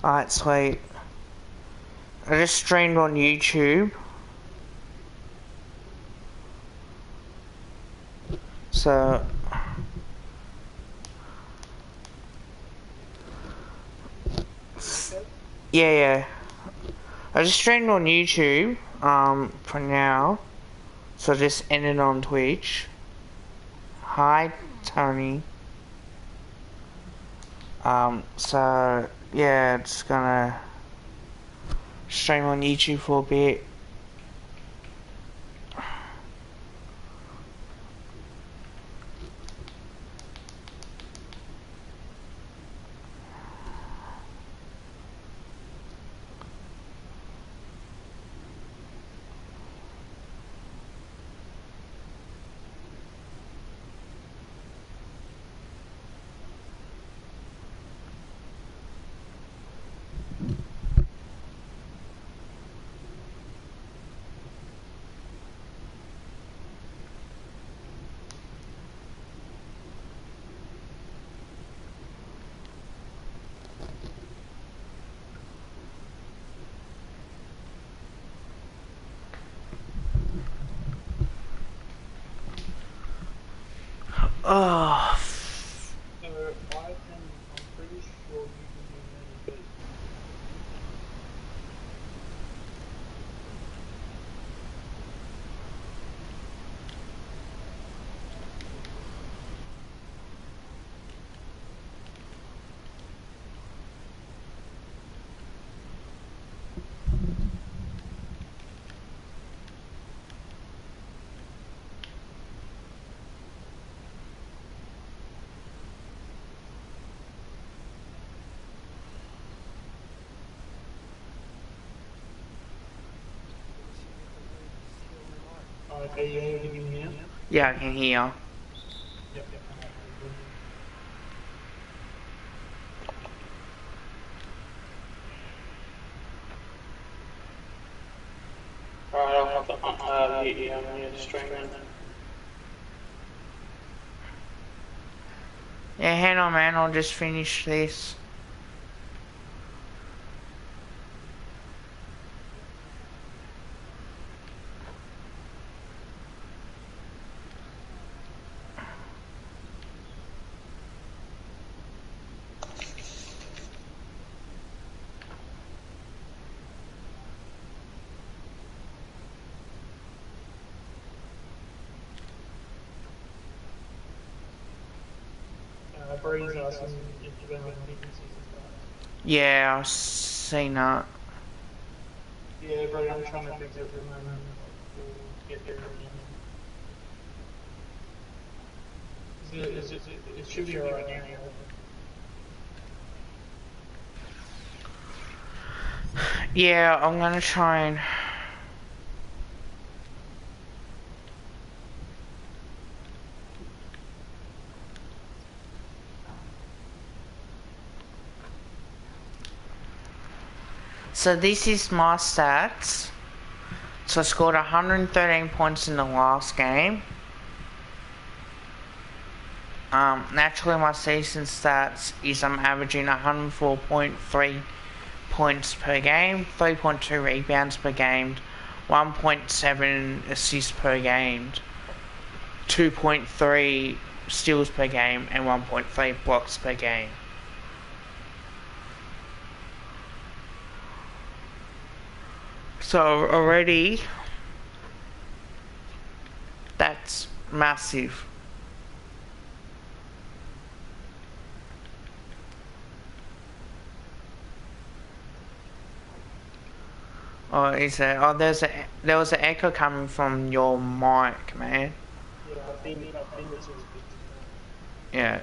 Alright, sweet. I just streamed on YouTube. So... Yeah. I just streamed on YouTube, for now. So I just ended on Twitch. Hi, Tony. So, yeah, just gonna stream on YouTube for a bit. Oh. So I'm pretty sure you can do many okay, you able to hear me now? Yeah, I can hear. Yep. Alright, I'll have to mute you on your stream then. Yeah, hang on, man. I'll just finish this. Breeze asking if you're going to have vacancies and stuff. Yeah, I've seen that. Yeah, bro, I'm trying to fix it for the moment. We'll get there in the end. It should be alright now. Yeah, I'm gonna try and... So this is my stats. So I scored 113 points in the last game. Naturally my season stats is I'm averaging 104.3 points per game, 3.2 rebounds per game, 1.7 assists per game, 2.3 steals per game, and 1.3 blocks per game. So already, that's massive. Oh, is there? Oh, there was an echo coming from your mic, man. Yeah, I think it's just... Yeah.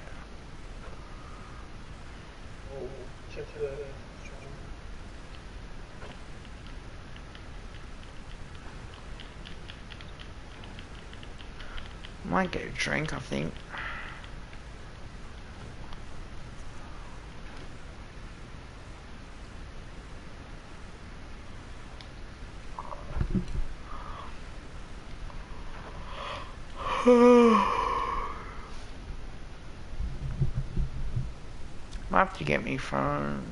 Oh, check the... Might get a drink, I think. Might have to get me phone.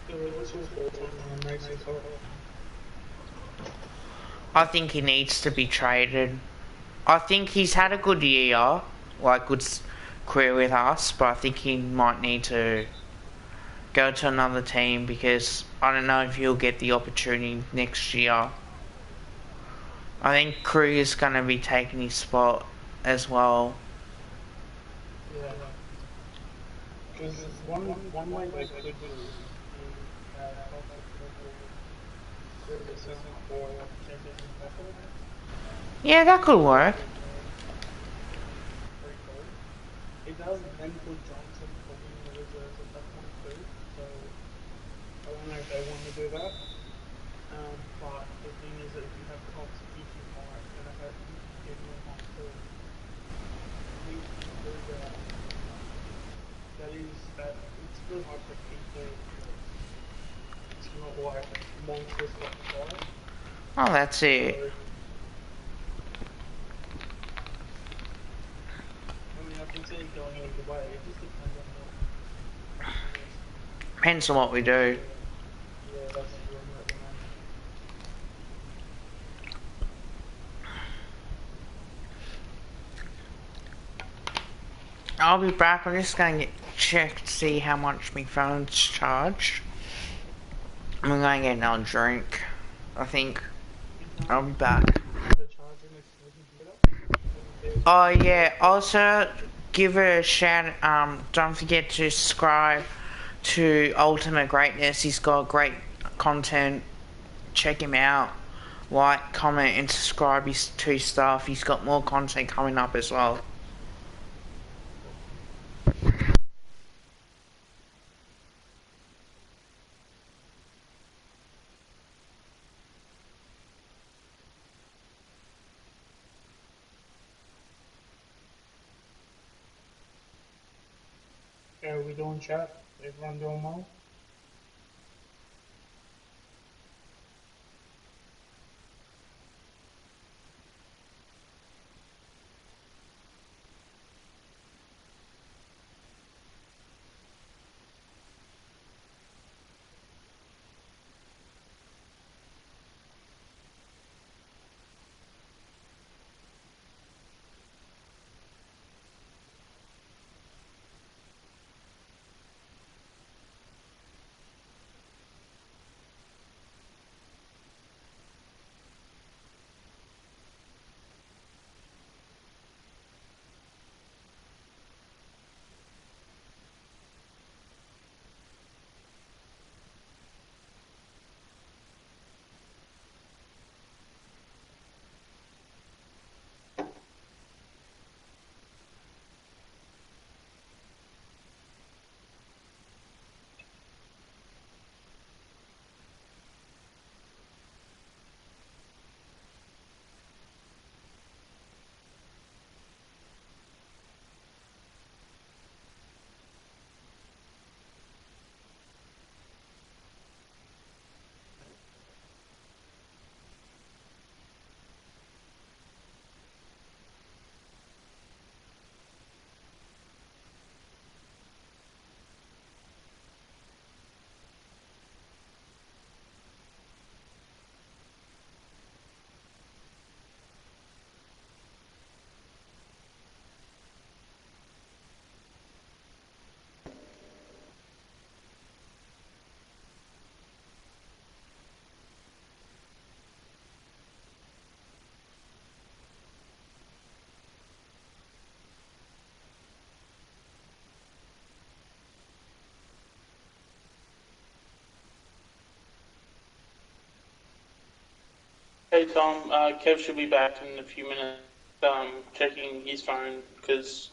What's your thoughts on Mason Todd? I think he needs to be traded. I think he's had a good year, like good career with us, but I think he might need to go to another team because I don't know if he'll get the opportunity next year. I think Kruger's going to be taking his spot as well. Yeah. Because one way they could do is possibly Kruger selling for MVP. Yeah, that could work. Pretty cool. It does then put Johnson probably in the reserves at that point too. So I don't know if they want to do that. But the thing is that if you have Cox 55, then you can get him off too. I think Kruger, that it's really hard to keep there because it's not like monstrous like price. Oh, that's So it. I mean, I can see it going either way. It just depends on what you know. Depends on what we do. Yeah, that's true at the moment. I'll be back. I'm just going to check to see how much my phone's charged. I'm going to get another drink. I think I'll be back. Have a charger next to the computer. Oh yeah, also give a shout, don't forget to subscribe to Ultimate Greatness. He's got great content. Check him out. Like, comment and subscribe to his stuff. He's got more content coming up as well. Yeah, we doing chat? Everyone doing well? Hey Tom, Kev should be back in a few minutes. Checking his phone because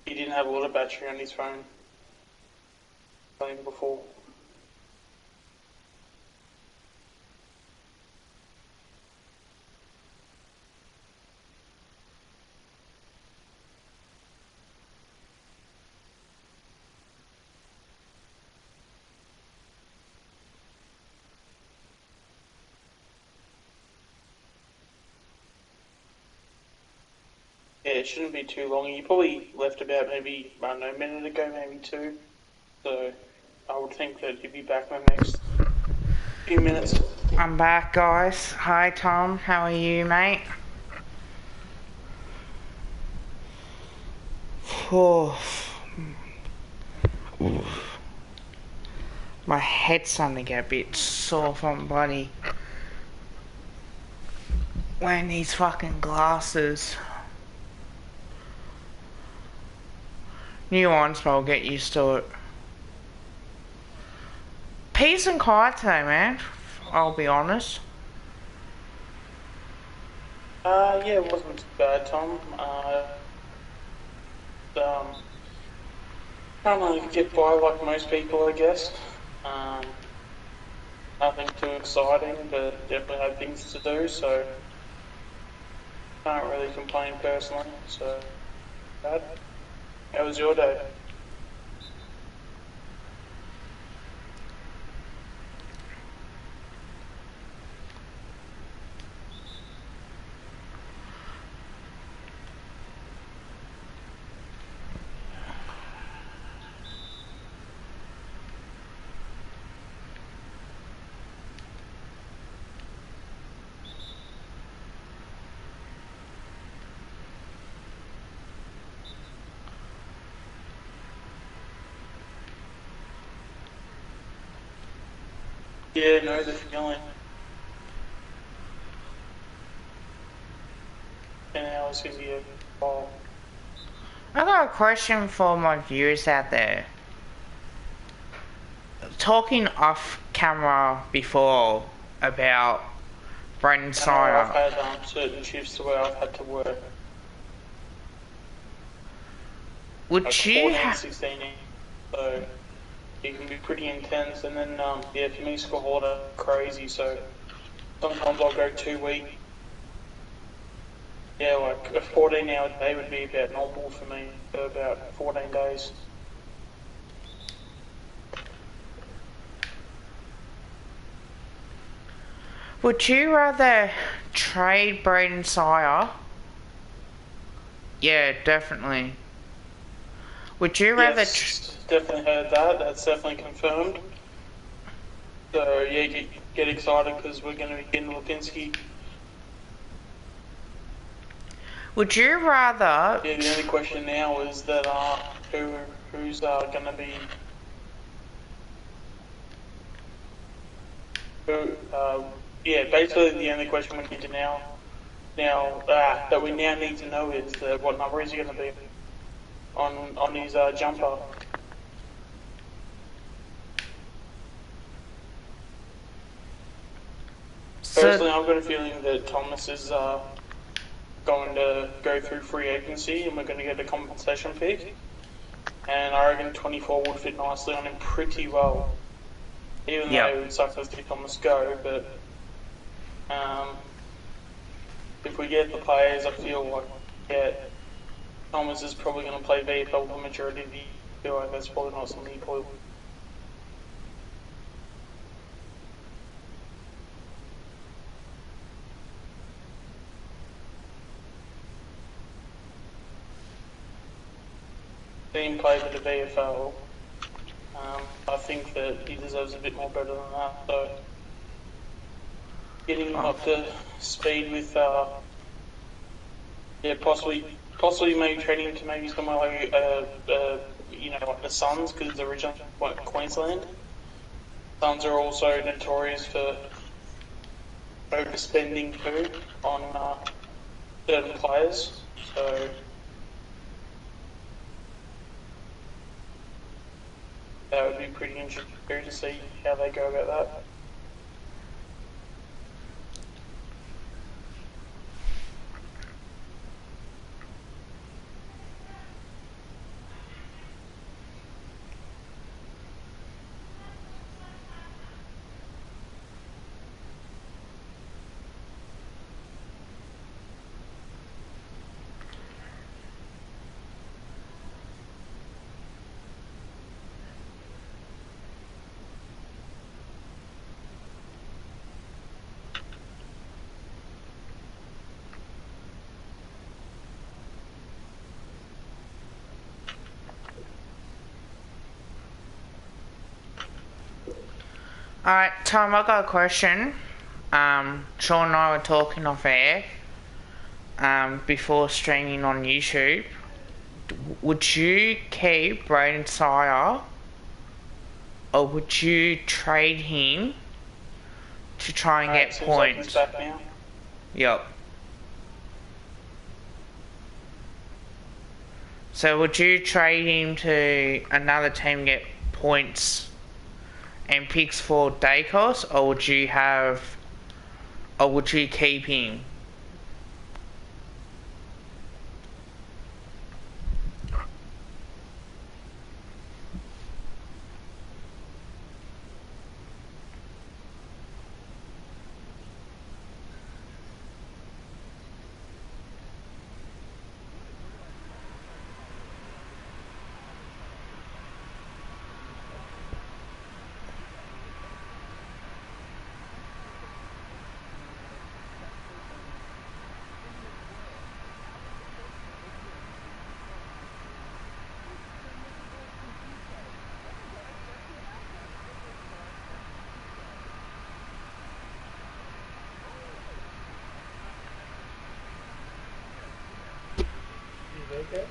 he didn't have a lot of battery on his phone playing before. Yeah, it shouldn't be too long. He probably left about maybe, I don't know, a minute ago, maybe two. So I would think that he'd be back in the next few minutes. I'm back, guys. Hi, Tom. How are you, mate? Oh. My head's starting to get a bit sore from bloody wearing these fucking glasses. New ones, but I'll get used to it. Peace and quiet today, man. I'll be honest. Yeah, it wasn't too bad, Tom. Trying to get by like most people, I guess. Nothing too exciting, but definitely had things to do, so can't really complain personally. So, bad. How was your day? Yeah, no, the feeling. 10 hours can be a while. I got a question for my viewers out there. Talking off camera before about Brendan I've Snyder. had certain shifts where I've had to work. Would Like you 14, 16, so it can be pretty intense. And then, yeah, for me, school holiday crazy. So sometimes I'll go 2 weeks. Yeah, like a 14-hour day would be about normal for me for about 14 days. Would you rather trade Braden Sire? Yeah, definitely. Would you rather... Yes, definitely heard that. That's definitely confirmed. So yeah, get excited because we're going to be getting Lipinski. Would you rather... Yeah, the only question now is that who's going to be who. Yeah, basically the only question we need to that we now need to know is what number is he going to be on his jumper. Personally, I've got a feeling that Thomas is going to go through free agency and we're going to get a compensation pick. And I reckon 24 would fit nicely on him pretty well. Even though it would suck to see Thomas go, but if we get the players, I feel like Thomas is probably going to play VFL the majority of the year. I feel like that's probably not something he probably being played with the VFL. I think that he deserves a bit more better than that. So getting him up to speed with, possibly maybe trading him to maybe somewhere like, like the Suns, because it's originally Queensland. Suns are also notorious for overspending too on certain players. So that would be pretty interesting to see how they go about that. Alright, Tom, I got a question. Sean and I were talking off air before streaming on YouTube. Would you keep Braden Sire or would you trade him to try and get Seems like points? he's back now. Yep. So would you trade him to another team and get points and picks for Dacos, or would you keep him? You okay?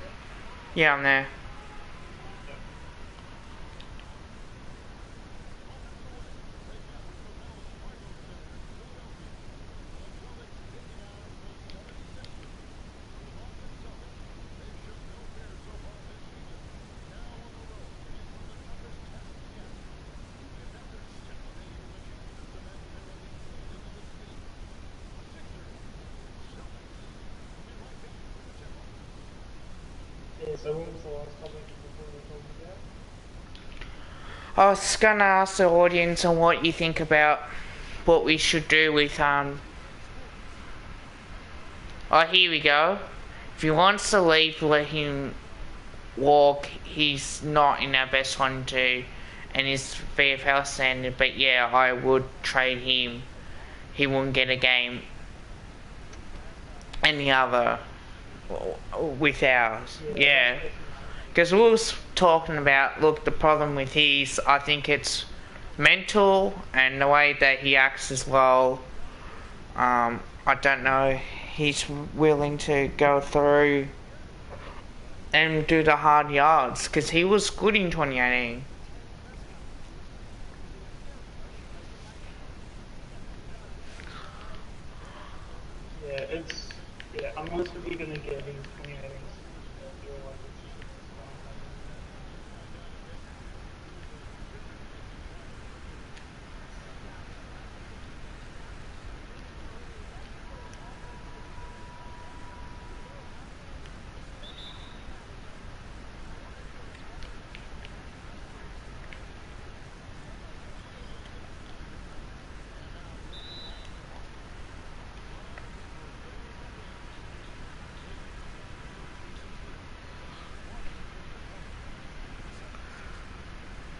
Yeah, I'm there. Yeah, so what was the last topic before we were talking about? I was gonna ask the audience on what you think about what we should do with Oh, here we go. If he wants to leave, let him walk. He's not in our best 1-2 and his VFL standard, but yeah, I would trade him. He wouldn't get a game any other with ours. Yeah. Because we was talking about, look, the problem with his, I think it's mental and the way that he acts as well. I don't know, he's willing to go through and do the hard yards, because he was good in 2018. Unless we're gonna get his 2018 season, I feel like it's just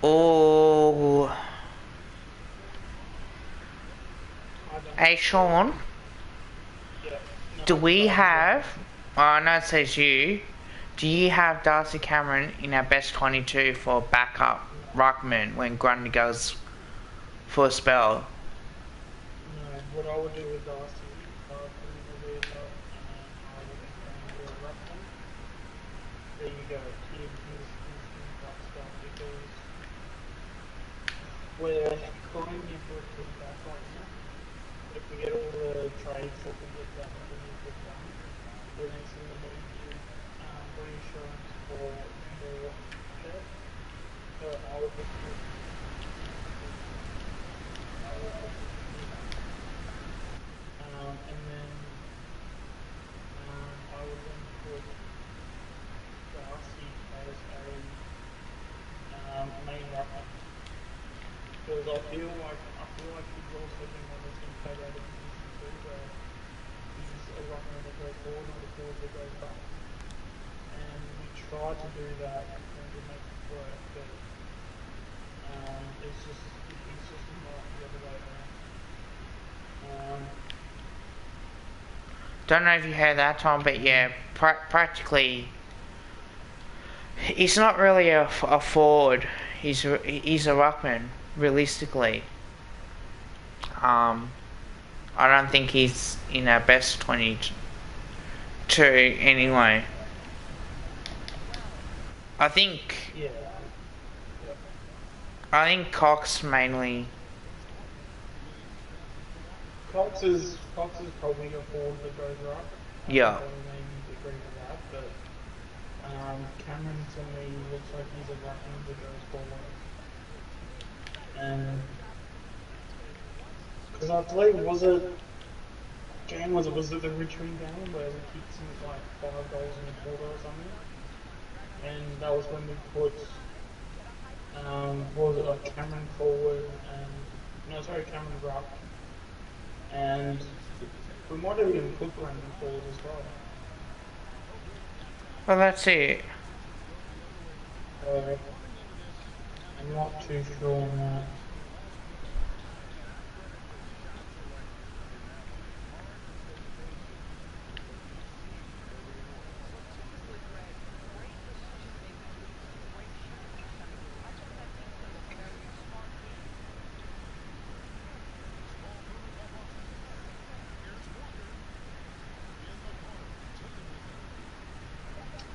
Oh, hey Sean, yeah. do we have, oh, I know it says you, do you have Darcy Cameron in our best 22 for backup ruckman when Grundy goes for a spell? No, what I would do with Darcy, put him in the lead up, I would do a ruckman. There you go. He's in that spot because we're calling him for a team back right now. If we get all the trades that we get done, that we need to get done, the next thing we need is reinsurance for more shit. So I would look to and then I would then put Darcy as a main ruckman. Because I feel like he's also been one that's been played out of position too, where he's a runner that goes forward, not a forward that goes back. And we try to do that in terms of making it work, but it's just not the other way around. Don't know if you heard that, Tom, but yeah, practically, he's not really a forward. He's a ruckman, realistically. I don't think he's in our best 22 anyway. I think Yeah. I think Cox mainly. Cox is probably a forward that goes right. Yeah. I don't maybe agree with that, but Cameron to me looks like he's a roughie that goes forward. And because I believe was it the Richmond game where we kicked some like 5 goals in a quarter or something, and that was when we put what was it like Cameron forward and no sorry Cameron ruck, and we might have even put Brandon forward as well. Well, that's it. So I'm not too sure on that.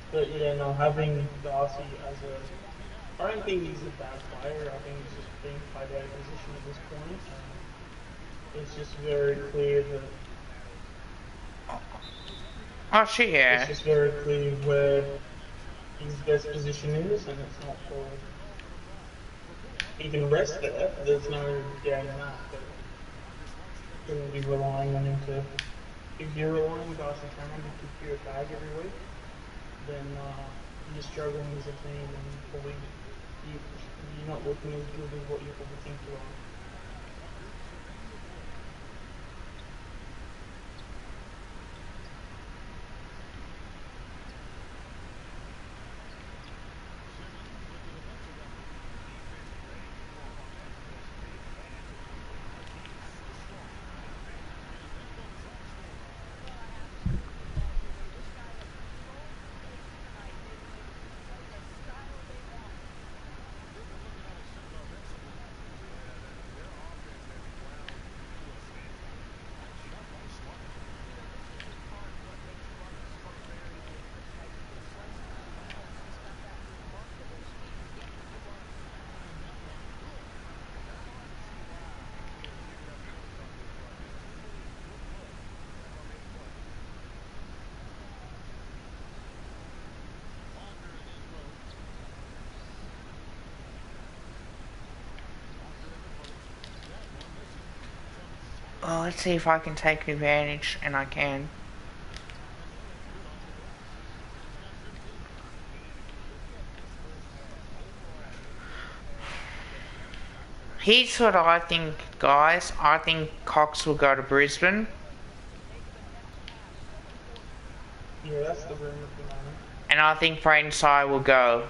But yeah, no, having Darcy as I don't think he's a bad player. I think he's just being played out of position at this point, and it's just very clear that Oh shit, it's yeah. just very clear where his best position is, and it's not forward. He can rest there. There's no doubting that, but shouldn't be relying on him to. If you're relying on Darcy Cameron to kick you a bag every week, then you're struggling as a team, and probably you're not looking as good as what you probably think you are. Well, let's see if I can take advantage, and I can. Here's what I think, guys. I think Cox will go to Brisbane, Yeah, that's the room at the moment. and I think Brainside will go.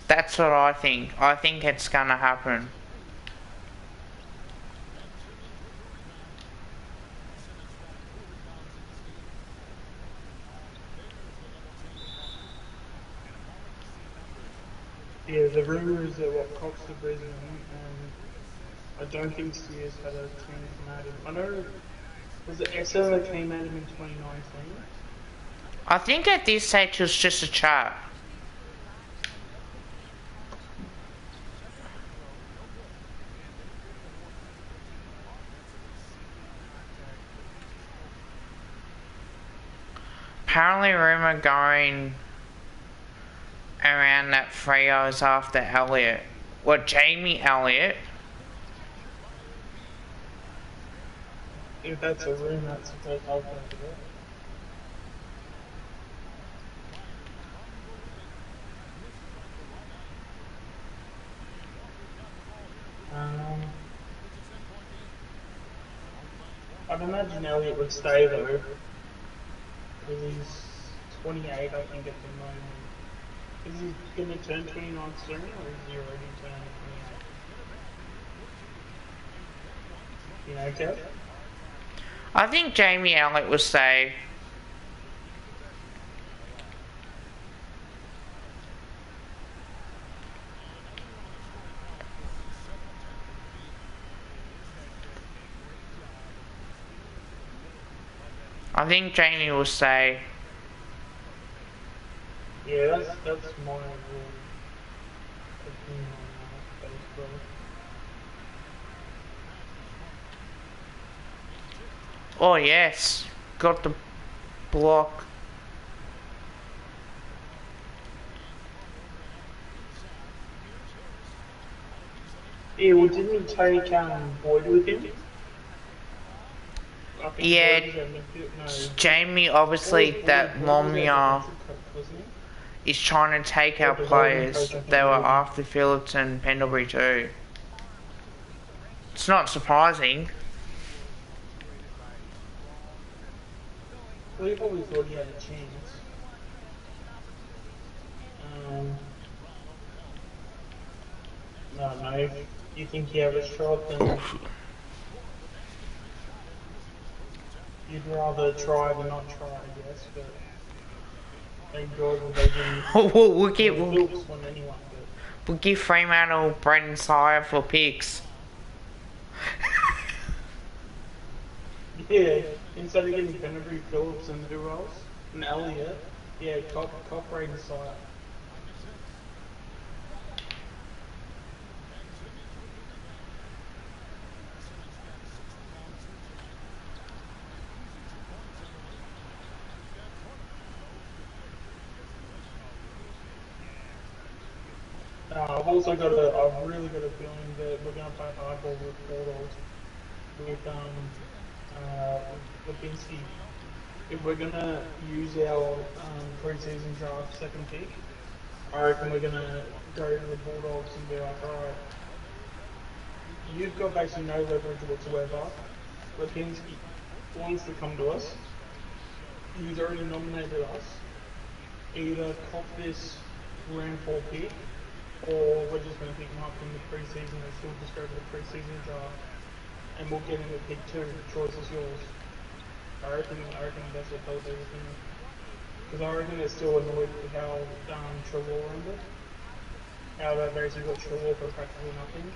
That's what I think. I think it's gonna happen. Yeah, the rumour is that what Cox to Brisbane, and I don't think Sears had a team come at him. I know, was it SL that came at him in 2019? I think at this stage it was just a chat. Apparently, rumour going around that Freo's after Elliot. Well, Jamie Elliott. If that's a rumour, that's the first I've heard of it. I'd imagine Elliot would stay though, because he's 28, I think, at the moment. Is he going to turn 29 soon, or is he already turning 28? You know, Kev? I think Jamie Elliott will stay. I think Jamie will say. Yeah, that's my opinion on that, basically. Oh yes, got the block. Yeah, well, didn't he take Boyd with him? I think Yeah, Boyd was at midfield. No, Jamie or was obviously that Boyd was our Momia defensive coach, wasn't he? is trying to take Or our development players. coach, I think They were maybe. after Phillips and Pendlebury too. It's not surprising. Well, he probably thought he had a chance. Um, no, no. If you think you have a shot, then you'd rather try than not try, I guess. But thank God that they didn't. we'll I give mean, Phillips won anyway, but. we'll give Fremantle Brendan Sire for picks. Yeah, instead of getting Pendlebury, Phillips, and who else? And Elliot. Yeah, cop Braden Sire. I've really got a feeling that we're going to play hardball with Bulldogs, with Lipinski. If we're going to use our pre-season draft second pick, I reckon we're going to go to the Bulldogs and be like, alright, you've got basically no leverage whatsoever. Lipinski wants to come to us. He's already nominated us. Either cop this round 4 pick, or we're just going to pick him up in the pre-season and still just go to the pre-season draft, and we'll get him at pick 2. The choice is yours. I reckon that's what they'll do with him. Because I reckon they're still annoyed with how Trelaw ended. How they basically got Trelaw for practically nothing.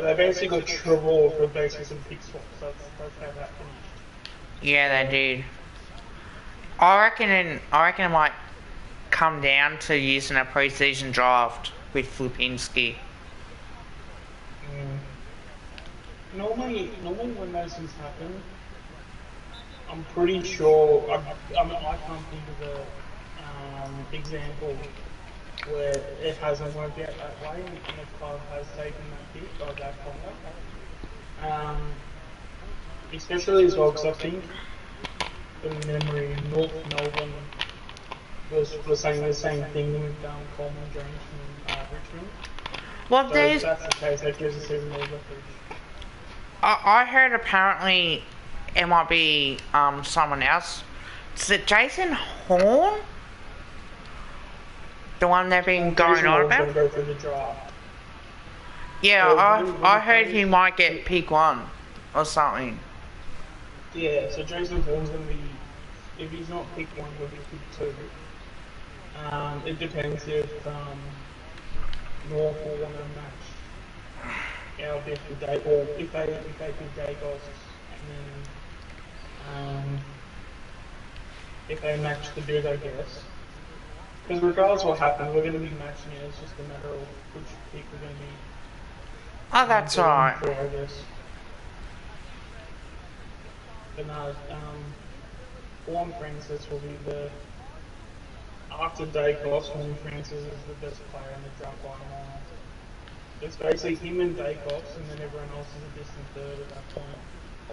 They basically got Trelaw for basically some pick swaps. That's how that finished. Yeah, they did. I reckon it might come down to using a pre-season draft with Lipinski. Normally when those things happen, I'm pretty sure. I can't think of a example where it hasn't worked out that way, and the club has taken that hit or that fire. Especially as well, because I think from memory, North Melbourne was saying the same thing with Coleman Jones from Richmond. Well, So if that's the case, that gives us even more leverage. I heard apparently it might be someone else. Is it Jason Horn? The one they've been going on about? Going to go through the draft. Yeah, I heard he might get pick 1 or something. Yeah, so Jason Horn's going to be, if he's not pick 1, he'll be pick 2. It depends if North will want to match our best with Day, or if they pick Dacos, and then if they match the bid, I guess. Because regardless of what happens, we're going to be matching it. It's just a matter of which pick we're going to be. Oh, that's alright. I guess. But no, Juan Francis will be the. After Dacos, Juan Francis is the best player in the draft line. It's basically him and Dacos, and then everyone else is a distant third at that point.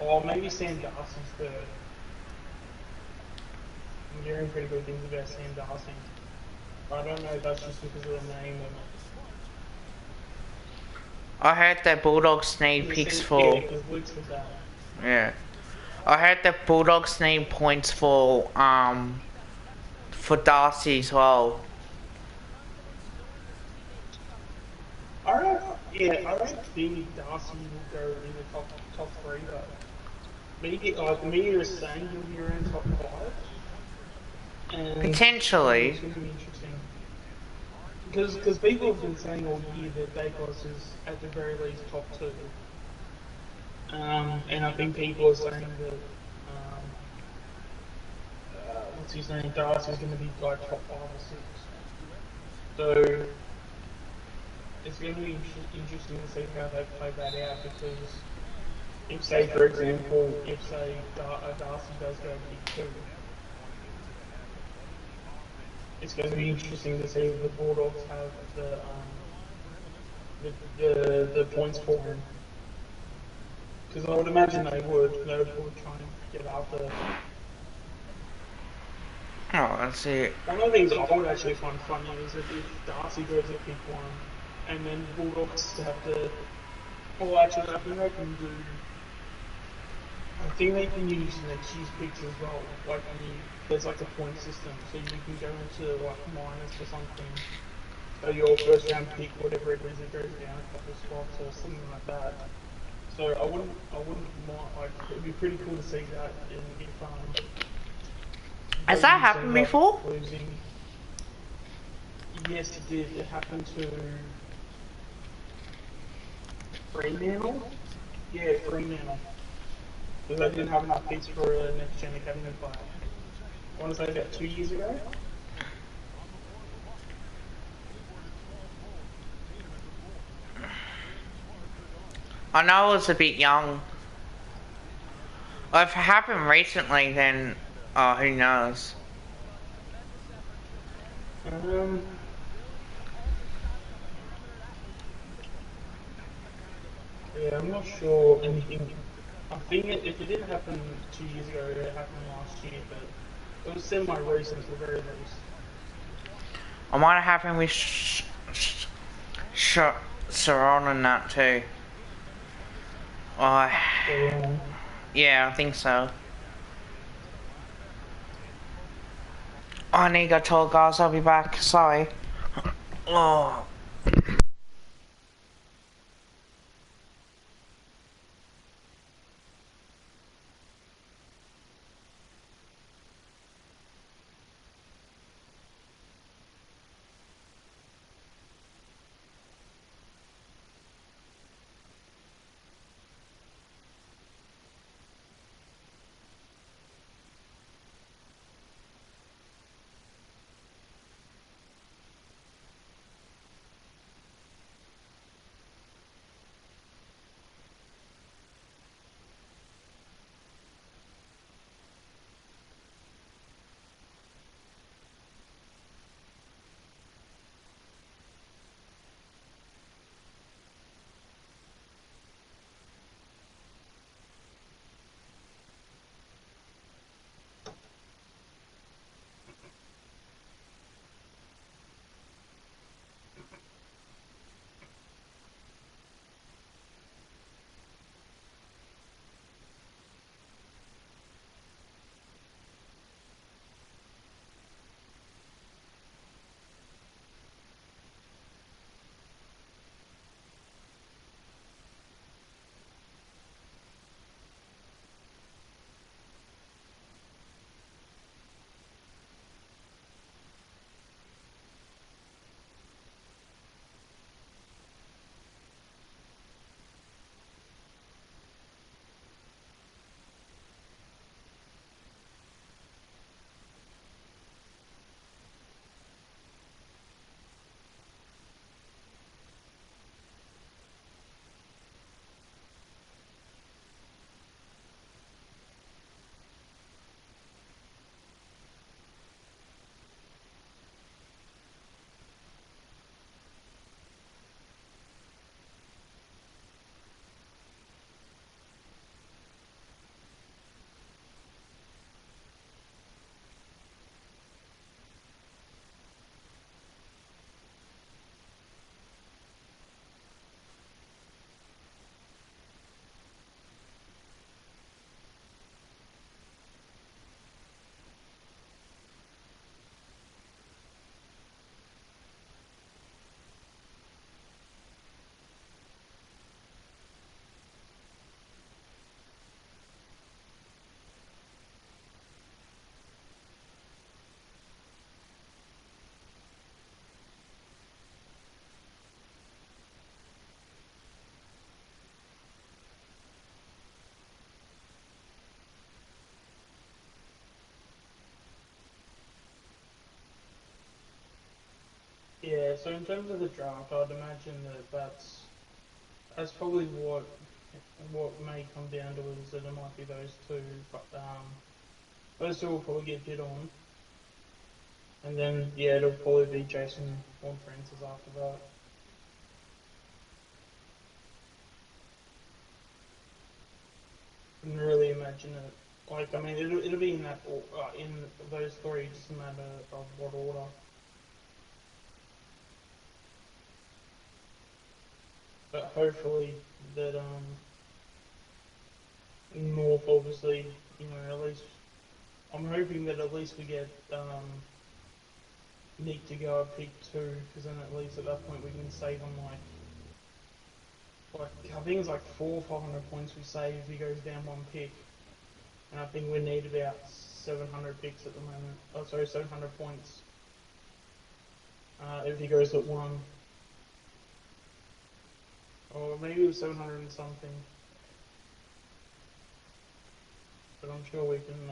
Or maybe Sam Darcy's third. I'm hearing pretty good things about Sam Darcy. I don't know if that's just because of the name or not. I heard that Bulldogs need picks for. Yeah, because Luke's the dad. Yeah. I heard that Bulldogs need points for Darcy as well. I don't think Darcy will go in the top 3 though. The media is saying he'll be around top 5. And Potentially. It's going to be interesting. Because people have been saying all year that Dacos is at the very least top 2. And I think people are saying that what's his name, Darcy's going to be like top 5 or 6. So it's going to be interesting to see how they play that out because if, say, for example, if say Darcy does go pick 2, it's going to be interesting to see if the Bulldogs have the points for him because I would imagine they would probably try and get after. Oh, let's see. One of the things I would actually find funny is that if Darcy goes at pick 1 and then Bulldogs have to. Well, actually, I think they can do. I think they can use next year's picks as well. Like there's like a point system, so you can go into like minus or something. So your first round pick, whatever it is, it goes down a couple spots or something like that. So I wouldn't mind. Like it'd be pretty cool to see that if Has they that used to happened end up before? losing. Yes, it did. It happened to Fremantle. Yeah, Fremantle. Because they didn't have enough picks for a next gen academy player. I want to say about 2 years ago. I know it was a bit young. Well, if it happened recently, then oh, who knows? Um, yeah, I'm not sure anything. I think if it didn't happen 2 years ago, it happened last year, but it was semi-recent at the very least. I might have happened with Saron and that too. Oh, So, yeah, I think so. I need to go talk, guys. I'll be back. Sorry. Oh. Yeah, so in terms of the draft, I'd imagine that's probably what may come down to is that it might be those two, but those two will probably get bid on, and then yeah, it'll probably be Jason or Francis after that. Couldn't really imagine it. Like, I mean, it'll be in in those three, just a matter of what order. But hopefully that North obviously, at least I'm hoping that at least we get Nick to go at pick two, because then at least at that point we can save on like I think it's like 400 or 500 points we save if he goes down one pick, and I think we need about 700 picks at the moment. Oh, sorry, 700 points if he goes at one, or maybe it was 700 and something. But I'm sure we can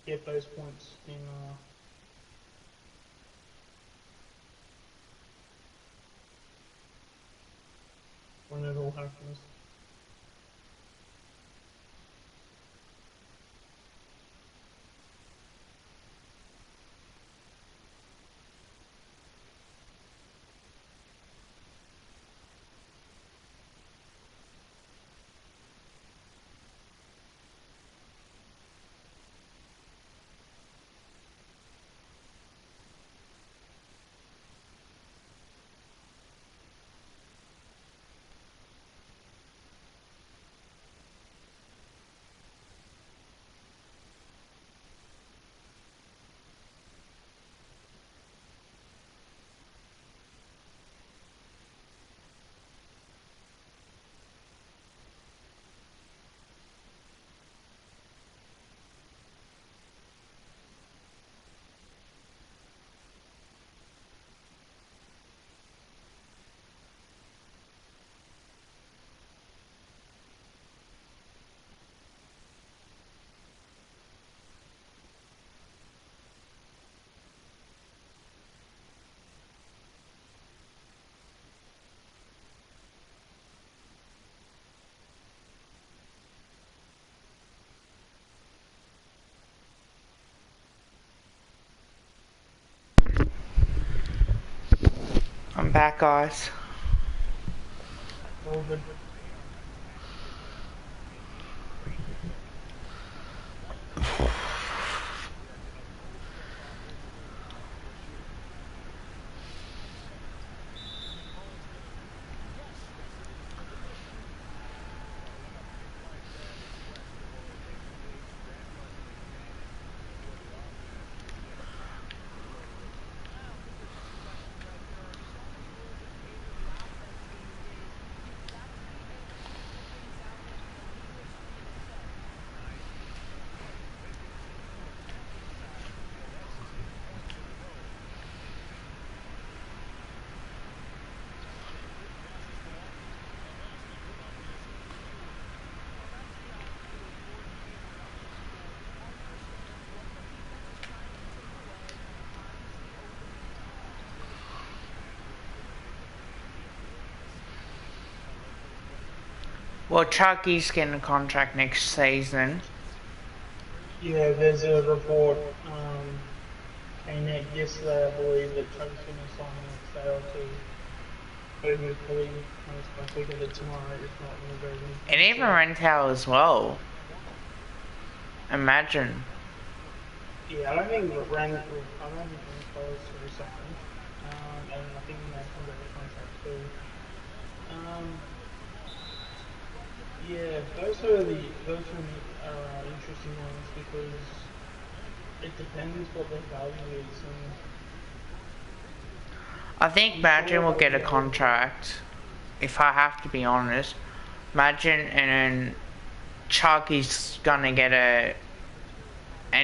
get those points in when it all happens. I'm back, guys. All good. Well, Chucky's getting a contract next season. Yeah, there's a report came out yesterday, I believe, that Chuck's going to sign the next day or two. But hopefully, most likely get it tomorrow, if not in the very near And even Rental as well. Imagine. Yeah, I don't think Rental is to resign. And I think he may come to the contract too. Yeah, those are interesting ones because it depends what their value is, and I think Imagine will get a contract. If I have to be honest. Imagine and then Chucky's gonna get a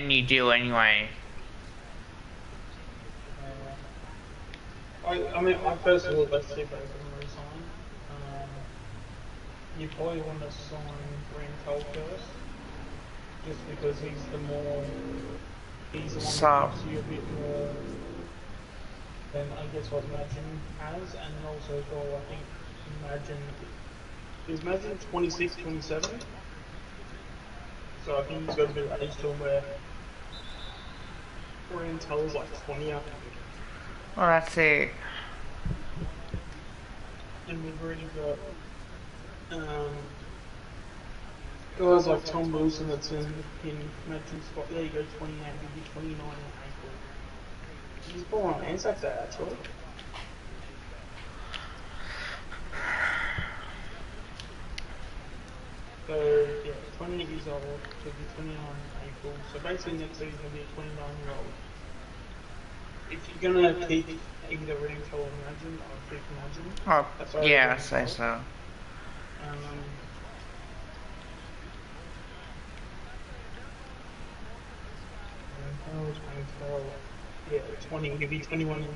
new deal anyway. I mean, I personally would like to see both of them resign. You probably want to sign Rental first, just because he's the one that gives you a bit more than I guess what Imagine has, and then also as well, I think Imagine is Imagine 26, 27. So I think he's got a bit of age to him where Intel is like 20, I think. Well, that's it. And we've already got guys like Tom Wilson that's in Imagine spot. There you go, 28, he'll be 29 in April. He's born on Anzac Day actually. So yeah, 28 years old, he'll be 29 in April. So basically next season he'll be a 29-year-old. If you're gonna keep either Rental or Imagine, I'll keep Imagine. Oh, That's yeah, I say so. Yeah, 20. He'll be 21 in June.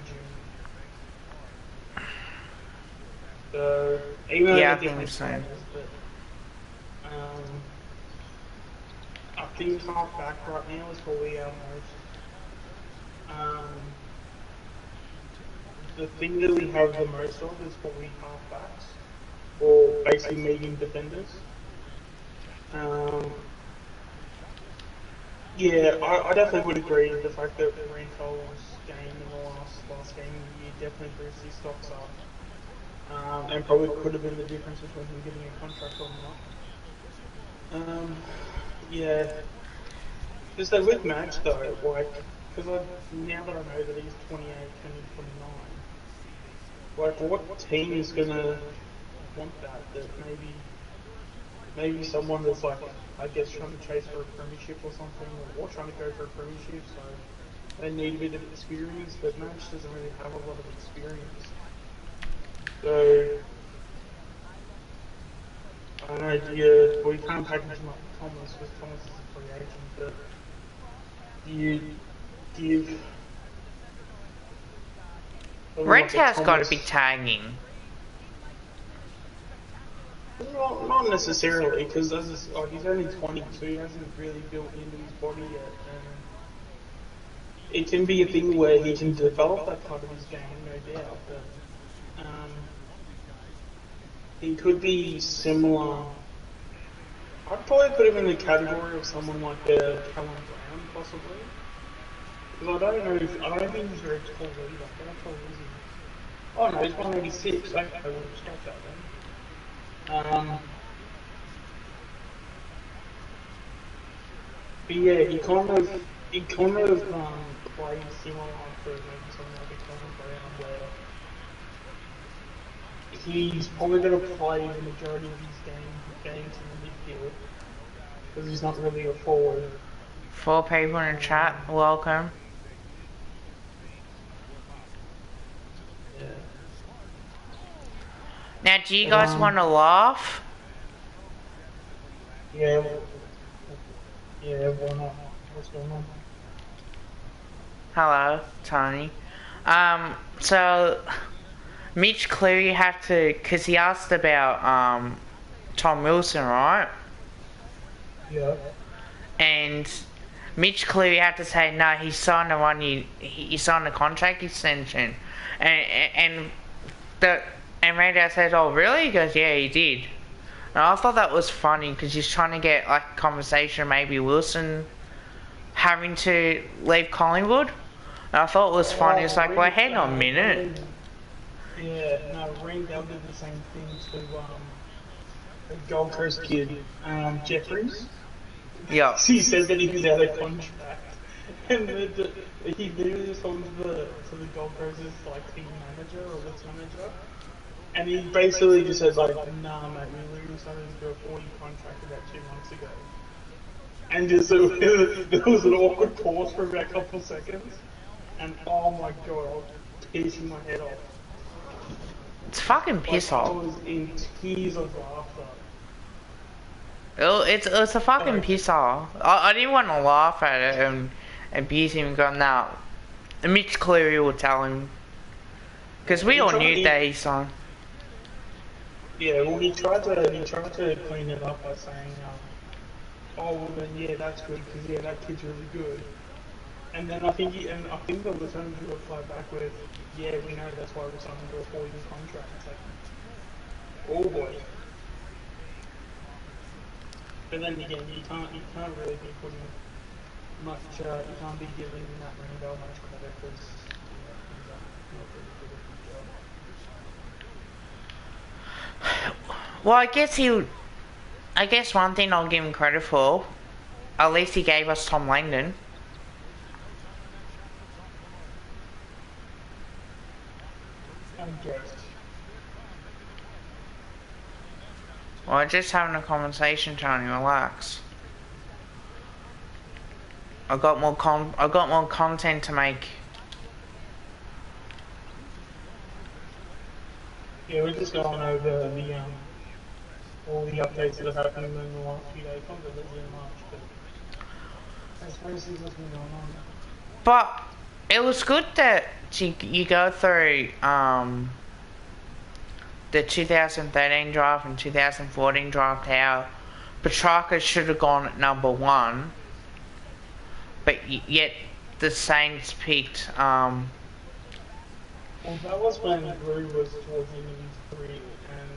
So even though Yeah, I they're think different the same. players, but I think halfback right now is probably our most. The thing that we have the most of is probably halfbacks, or basically medium defenders. Yeah, I definitely would agree with the fact that Rento's game in the last game of the year definitely boosted his stocks up. And probably could have been the difference between him getting a contract or not. Yeah. Just that with Max though, like, because now that I know that he's 28, turning 29, like, what team is gonna want that? That maybe someone that's like, I guess, trying to chase for a premiership or something, or trying to go for a premiership, so they need a bit of experience, but Max doesn't really have a lot of experience. So, I don't know, well, you can't package him up with Thomas, because Thomas is a free agent, but do you give someone like a Renthouse got to Thomas... be tagging. Not necessarily, because he's only 20, so he hasn't really built into his body yet. It can be a thing where he can develop that part of his game, no doubt, but he could be similar. I'd probably put him in the category of someone like a Callum Brown, possibly. Because I don't think he's very tall either. How tall is he? Oh no, he's 186. Okay, we'll stop that then. But yeah, he kind of plays similar to maybe something like a Callum Brown, where he's probably going to play the majority of his games in the midfield because he's not really a forward. 4 people in the chat, welcome. Yeah. Now, do you guys want to laugh? Yeah. Yeah, why not? What's going on? Hello, Tony. So Mitch Cleary had to, because he asked about Tom Wilson, right? Yeah. And Mitch Cleary had to say no. He signed he signed a contract extension, and Randall says, "Oh, really?" He goes, "Yeah, he did." And I thought that was funny because he's trying to get like a conversation, maybe Wilson having to leave Collingwood. And I thought it was funny. It's like, well, hang on a minute. Yeah, no, Randall did the same thing to a Gold Coast kid, Jeffries. Yeah. He said that he was out of contract, and he literally just told to the Gold Coast's like team manager or list manager, and he basically just says like, "Nah, mate, we literally signed into a 40 contract about 2 months ago," and just there was an awkward pause for about a couple of seconds, and oh my god, I was pissing my head off. It's fucking piss off. I was in tears of laughter. It's a fucking piss off. I didn't want to laugh at it and abuse him and go, nah. Mitch Cleary will tell him. Because we all knew that he signed. Yeah, well, he tried to clean it up by saying, oh, well then, yeah, that's good, because, yeah, that kid's really good. And then I think the listeners will reply back with, "Yeah, we know that's why we signed him to a 4-year contract." It's like, oh boy. But then again, you can't really be putting much. You can't be giving Matt Randall much credit because he's not really good at his job. Well, I guess one thing I'll give him credit for, at least he gave us Tom Langdon. I guess. Well, just having a conversation, Tony. Relax. I got more content to make. Yeah, we're just going over the all the updates that have happened in the last few days. Not that there's been much, but I suppose there's been going on. But it was good that you go through the 2013 draft and 2014 draft how Petrarca should have gone at number 1, but yet the Saints picked. Well, that was when Drew was towards the end of his career, and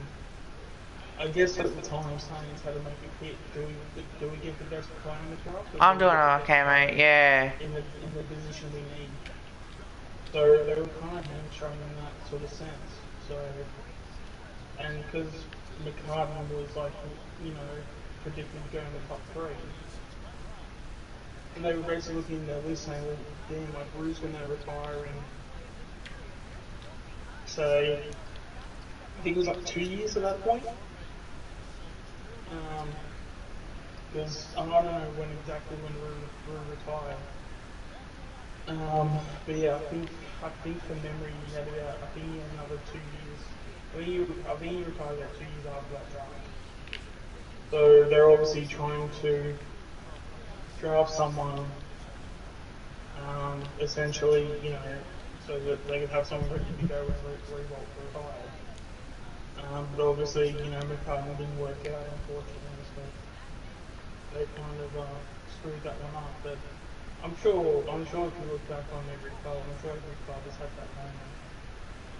I guess at the time Saints had to make a pick. Do we get the best player in the draft? I'm doing okay, mate. Yeah. In the position we need. So they were kind of hamstrung in that sort of sense. So, and because McCartan was like, predicted to go in the top 3. And they were basically looking at their list saying, well, damn, like, Drew's going to retire in, say, I think it was like 2 years at that point. Because I don't know when exactly when Drew retired. But yeah, I think from memory he had about, I think he had another 2 years. I think he retired about 2 years after that draft. So they're obviously trying to draft someone, essentially, so that they could have someone ready to go when Revolt retired. But obviously, McCartney didn't work out, unfortunately, so they kind of screwed that one up. But I'm sure if you look back on every club, I'm sure every club has had that moment.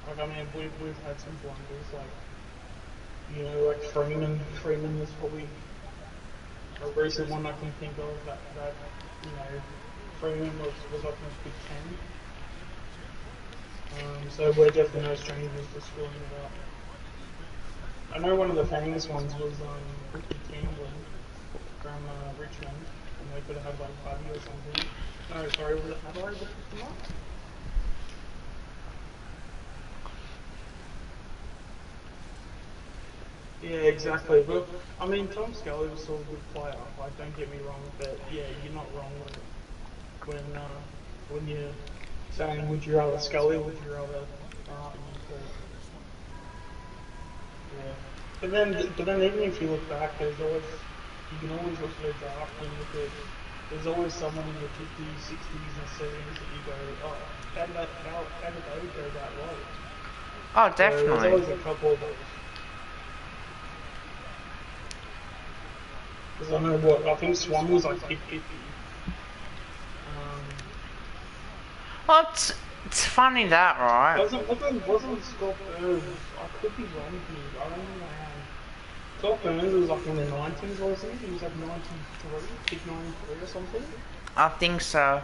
Like, I mean, we've had some blunders, like Freeman was probably a recent one I can think of that Freeman was up in Big 10. So we're definitely no strangers to screwing it up. I know one of the famous ones was Ricky Campbell from Richmond, and they could have had like Buddy or something. No, sorry, was it Adelaide that picked them up? Yeah, exactly. But I mean, Tom Scully was still a good player. Like, don't get me wrong, but yeah, you're not wrong when you're saying would you rather Scully, would you rather Martin? Yeah. But then even if you look back, you can always look at the draft and look at. There's always someone in the 50s, 60s, and 70s that you go, oh, how did they go that low? Oh, definitely. So there's always a couple of those. Because I know I think Swan was like 50. Well, it's funny that, right? Wasn't Scott Burns? I could be wrong here. I don't know how. Scott Burns was like in the 90s, wasn't he? He was like 93, pick 93 or something. I think so.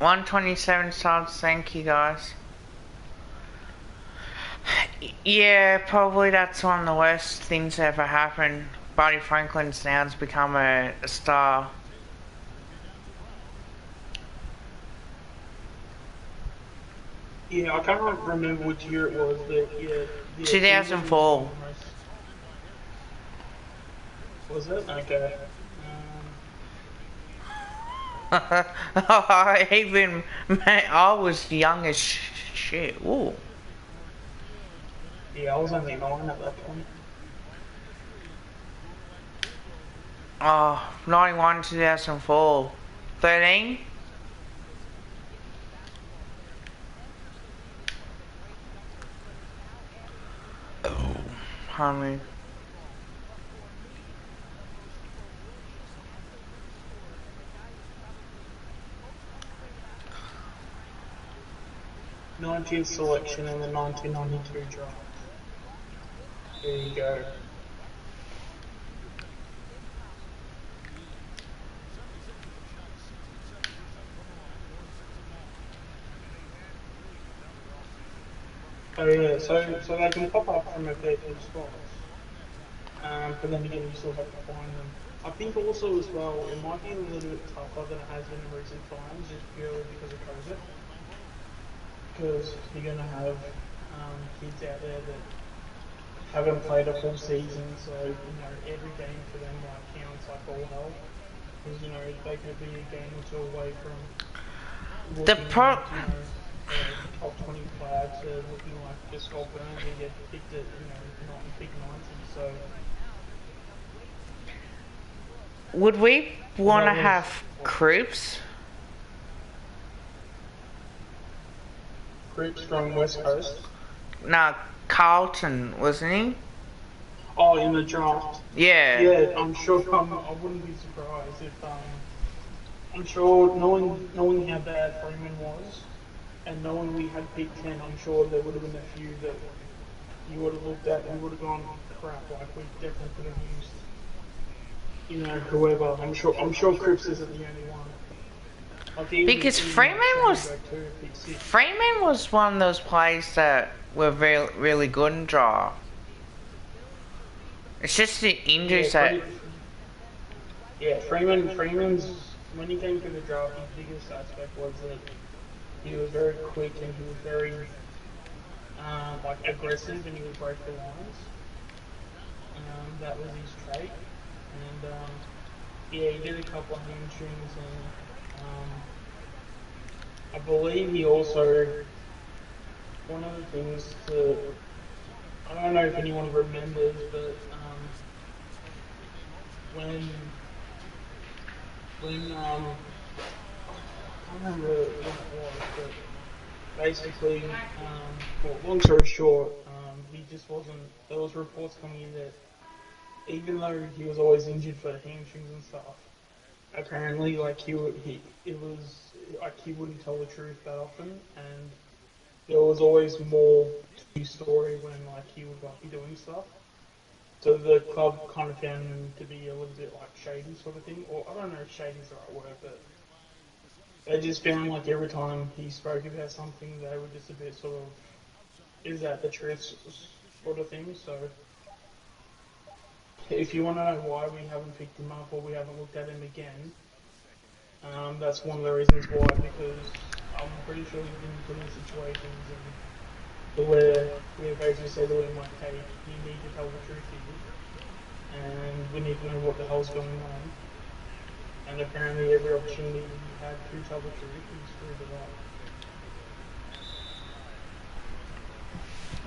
$127 subs, thank you guys. Yeah, probably that's one of the worst things that ever happened. Buddy Franklin's now has become a star. Yeah, I can't remember which year it was, but yeah 2004. Was it? Okay. I was young as shit. Ooh. Yeah, I was only 9 at that point. Oh, 91, 2004. 13? 100. '90th selection in the 1992 draft. There you go. Oh yeah, so they can pop up from a fair few spots. But then again, you still have to find them. I think also as well, it might be a little bit tougher than it has been in recent times, just purely because of COVID. Because you're gonna have kids out there that haven't played a full season, so every game for them counts like all hell. Because they could be a game or two away from The looking pro like top 20 player to looking like a Scott Burns and get picked at not in pick 90. So would we want to that was have Croops? Cripps from West Coast. No, Carlton, wasn't he? Oh, in the draft. Yeah. Yeah, I'm sure. I wouldn't be surprised if I'm sure knowing how bad Freeman was, and knowing we had pick 10, I'm sure there would have been a few that you would have looked at and would have gone, crap, like we definitely could have used, whoever. I'm sure Cripps isn't the only one. Like Because Freeman was one of those players that were really good in draw. It's just the injuries that. Yeah, Freeman's when he came to the draft, his biggest aspect was that he was very quick and he was very aggressive and he would break the lines. That was his trait, and yeah, he did a couple of hamstrings, and I believe he also one of the things to I don't know if anyone remembers, but when I can't remember what it was, but basically, well, long story short, he just wasn't. There was reports coming in that even though he was always injured for hamstrings and stuff, apparently, it was like he wouldn't tell the truth that often, and there was always more to his story when he would be doing stuff. So the club kind of found him to be a little bit shady sort of thing, or I don't know if shady is the right word, but they just found every time he spoke about something, they were just a bit sort of, is that the truth sort of thing. So if you want to know why we haven't picked him up or we haven't looked at him again, that's one of the reasons why, because I'm pretty sure we've been put in situations where we have basically said to him hey, you need to tell the truth here, and we need to know what the hell's going on. And apparently every opportunity he had to tell the truth, he screwed it up.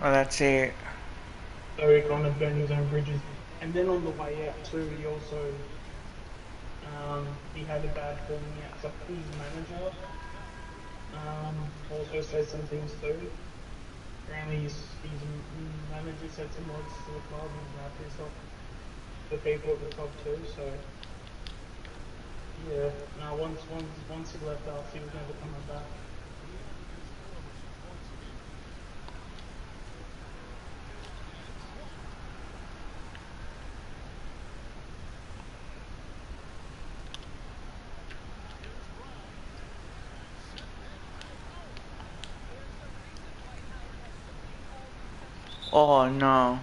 Well, that's it. So he kind of burned his own bridges. And then on the way out too, he also he had a bad falling out. So his manager also said some things too. Apparently his manager said some words to the club and that pissed off the people at the club too. So yeah, now once he left us, he was never coming back. Oh no.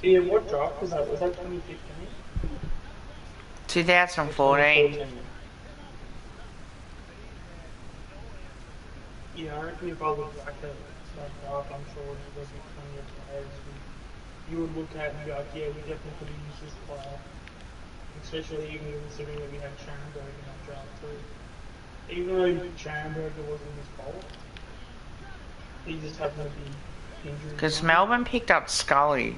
Yeah, what draft was that? Was that 2015? 2014. Yeah, I reckon if I look back at that draft, I'm sure there'll be plenty of players who you would look at and be like, yeah, we definitely could have used this player. Especially even considering that we had Schamberg in that draft too. Even though Schamberg wasn't his fault, he just happened to be injured. Because Melbourne picked up Scully.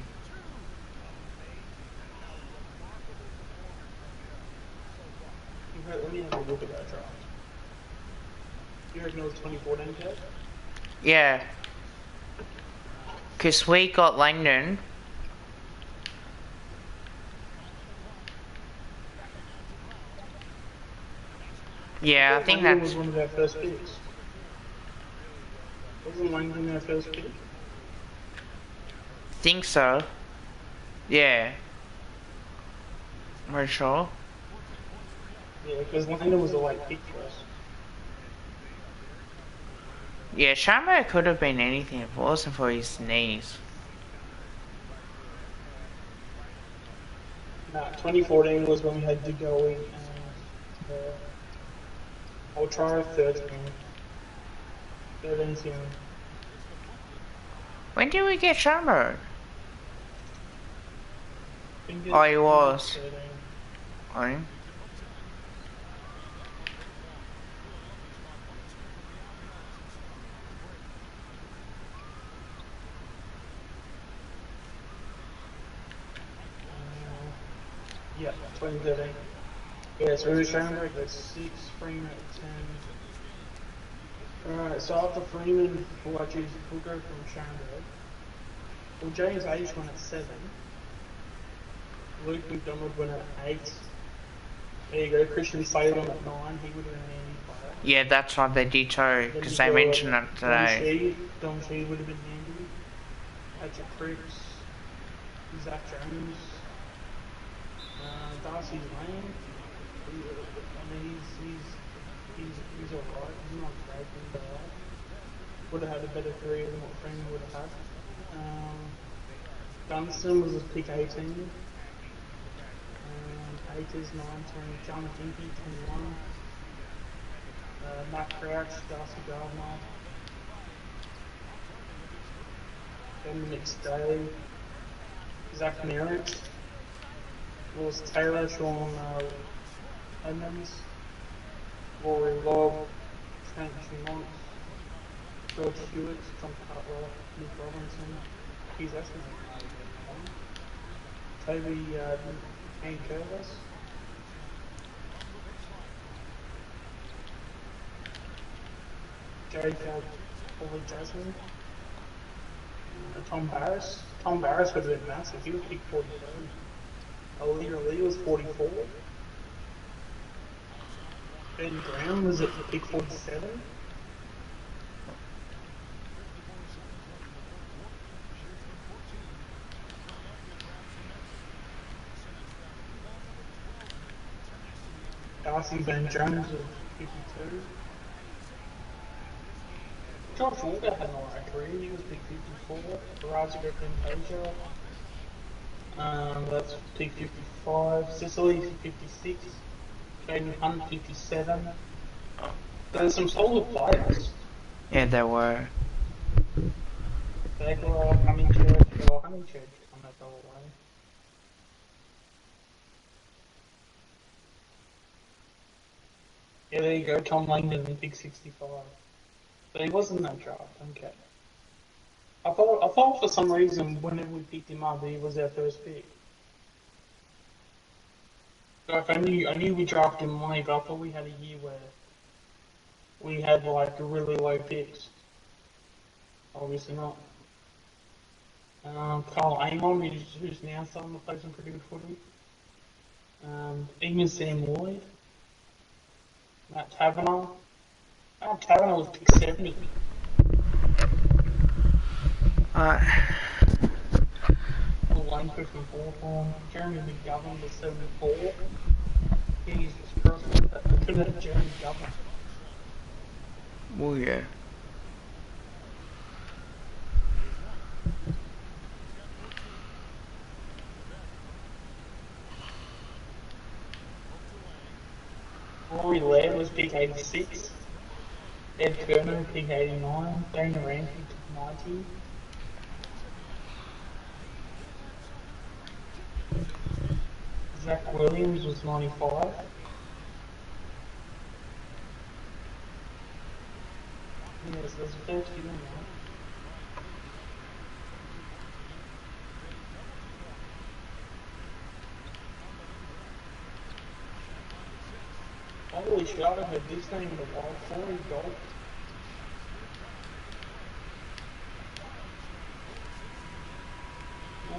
Let me have a look at that draft. You reckon it was 2014, Kev? Yeah. Because we got Langdon. Yeah, I think Langdon was that's... one of our first picks. Wasn't Langdon our first pick? Think so. Yeah. Very sure. Yeah, because Langdon was a late pick for us. Yeah, Shambo could have been anything if it wasn't for his knees. Nah, 2014 was when we had Dugowie and I'll try 13. 13's young. When did we get Shambo? Oh, he I think was. it's 13. Oh. Yeah, 2013. Yeah, so Rudy Schoenberg at 6, Freeman at 10. Alright, so after Freeman, we'll go from Schoenberg. Well, James H went at 7. Luke McDonald went at 8. There you go, Christian Salem at 9. He would have been an handy player. Yeah, that's what they did too, Then because you they go mentioned it today. Don Shee would have been handy. Patrick Cripps, Zach Jones, Darcy Lane. I mean, he's alright. He's not great, but he's alright. Would have had a better career than what Freeman would have had. Dunstan was a pick 18. 8 is 19. Jonathan Impey, 21. Matt Crouch, Darcy Gardner. Dominic Staley. Zach Merritt. Willis Taylor, Sean Edmonds. Rory Lobb. Trent Tremont. George Hewitt, John Cutler, Nick Robinson. He's actually Toby Kane Curtis. Jerry Feld, Paulie Jasmine. Tom Barris. Tom Barris would have been massive. He was pick 43. Alira Lee was 44. Ben Brown was at pick 47. Darcy Van Jones at 52. Josh Walker had an alright career. He was pick 54. Raja Fantasia. That's pick 55. Sicily 56. Caden Hunt 57. There's some solid players. Yeah, there were. Bagwell, Honeychurch on that double way. Yeah, there you go, Tom Langdon in pick 65. But he wasn't that draft, okay. I thought for some reason whenever we picked him up he was our first pick. Like I knew we drafted him late, but I thought we had a year where we had like really low picks. Obviously not. Carl Amon, who's now starting to play some pretty good footy. Even Sam Lloyd. Matt Taverner. Matt Taverner was pick 70. Langford from Hawthorn. Jeremy McGovern was 74. Jesus Christ, I could have Jeremy McGovern. Oh, yeah. Rory Laird was pick 86. Ed Kerner pick 89. Dana Ramsey pick 90. Zach Williams was 95. Yes, there's a fair few in there. Holy shit, I haven't heard this name in a while. Corey Gold.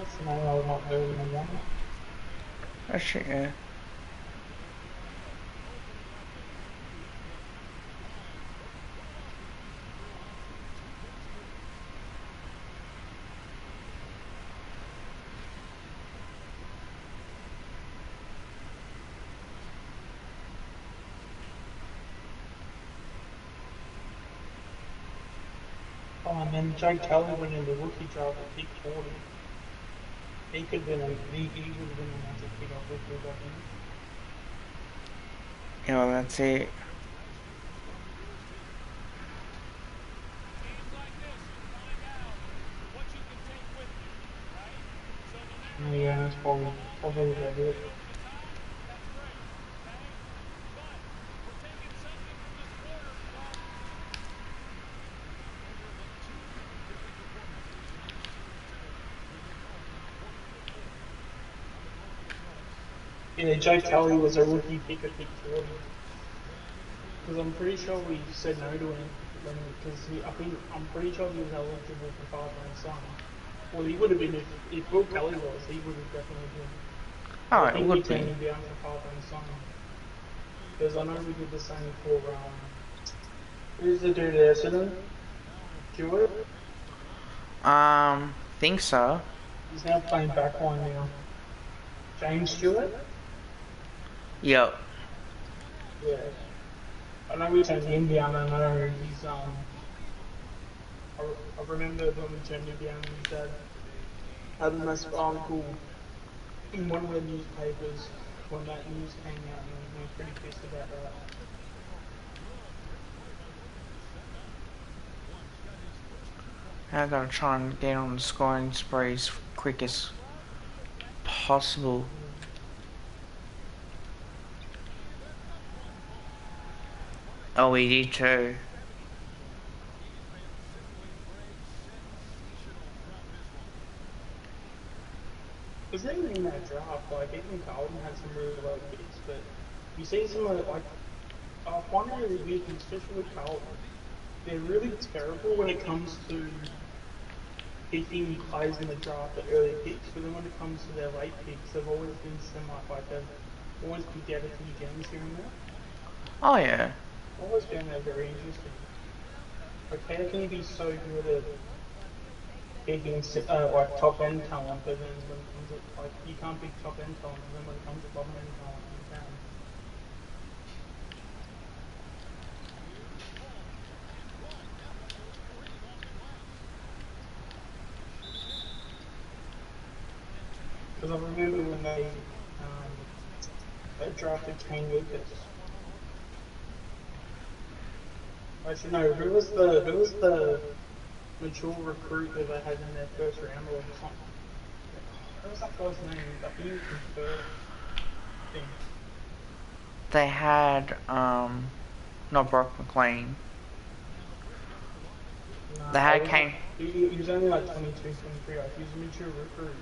That's the name I was not early in the morning. Oh shit, yeah. Oh, and then Joe Kelly went in the rookie draft at pick 40. He could have been he would have been a massive pick up if we got him. Yeah, well, that's it. Yeah, that's probably about it. Yeah, Joe Kelly was a rookie pick at pick 40. Because I'm pretty sure we said no to him because I'm pretty sure he was eligible for father and son. Well, he would have been if Will Kelly was, he would have definitely been. But Oh, I it think we would turned be. him down for father and son because I know we did the same for who's the dude there, Essendon? Stewart. Think so. He's now playing backline now. James Stewart. Yep. Yeah, I know we turned him down. I know I remember when we turned him down, his dad had a nice article in one of the newspapers when that news came out, and he was pretty pissed about that. I gotta try and get on the scoring spree as quick as possible. Oh, we did too. Because even in that draft, like even Carlton had some really low picks, but you see some of like I find it really weird, especially with Carlton. They're really terrible when it comes to picking players in the draft at early picks, but then when it comes to their late picks, they've always been semi like they've always picked out a few gems here and there. Oh yeah. I've always found that very interesting. Like, how can you be so good at picking like top end talent, but then when it comes to like you can't pick top end talent, but then when it comes to bottom end talent, you can. Because I remember when they drafted Kane Lucas. Actually, no, who was the mature recruit that they had in their first round or something? What was that guy's name? I think he was from Perth. I think. They had not Brock McLean. They No, it had wasn't. Kane. He was only like 22, 23. Like, he was a mature recruit.